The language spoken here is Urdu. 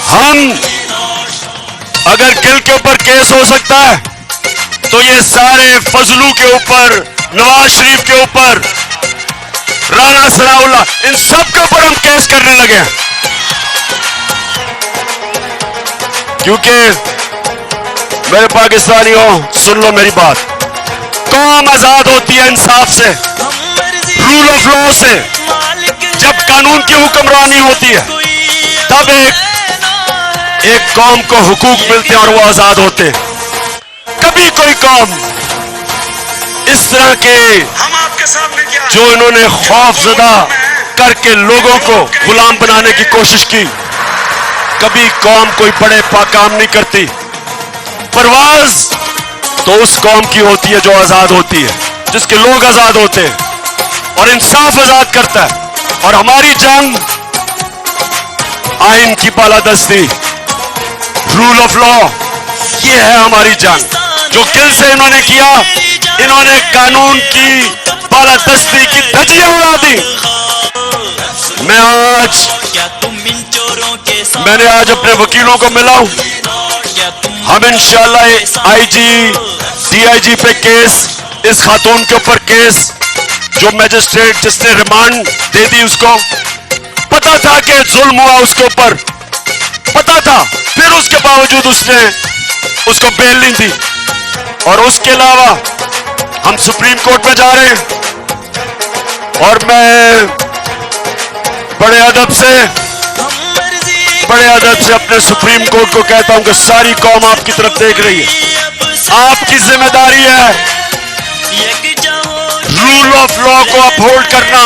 ہم اگر گل کے اوپر کیس ہو سکتا ہے تو یہ سارے فضلو کے اوپر، نواز شریف کے اوپر، رانا ثناء اللہ، ان سب کے اوپر ہم کیس کرنے لگے ہیں، کیونکہ میرے پاکستانیوں سن لو میری بات، قوم آزاد ہوتی ہے انصاف سے، رول آف لا سے۔ جب قانون کی حکمرانی ہوتی ہے تب ایک قوم کو حقوق ملتے ہیں اور وہ آزاد ہوتے ہیں۔ کبھی کوئی قوم اس طرح کے جو انہوں نے خوف زدہ کر کے لوگوں کو غلام بنانے کی کوشش کی، کبھی قوم کوئی بڑے کام نہیں کرتی۔ پرواز تو اس قوم کی ہوتی ہے جو آزاد ہوتی ہے، جس کے لوگ آزاد ہوتے ہیں اور انصاف آزاد کرتا ہے۔ اور ہماری جنگ آئین کی بالادستی، رول آف لا، یہ ہے ہماری جنگ۔ جو گل سے انہوں نے کیا، انہوں نے قانون کی بالادستی کی دھجیاں اڑا دی۔ میں نے آج اپنے وکیلوں کو ملا ہوں، ہم انشاءاللہ آئی جی ڈی آئی جی پہ کیس، اس خاتون کے اوپر کیس، جو میجسٹریٹ جس نے ریمانڈ دے دی، اس کو پتا تھا کہ ظلم ہوا، اس کے اوپر پتا تھا، پھر اس کے باوجود اس نے اس کو بیل نہیں دی۔ اور اس کے علاوہ ہم سپریم کورٹ میں جا رہے ہیں، اور میں بڑے ادب سے اپنے سپریم کورٹ کو کہتا ہوں کہ ساری قوم آپ کی طرف دیکھ رہی ہے، آپ کی ذمہ داری ہے رول آف لا کو اپہولڈ کرنا۔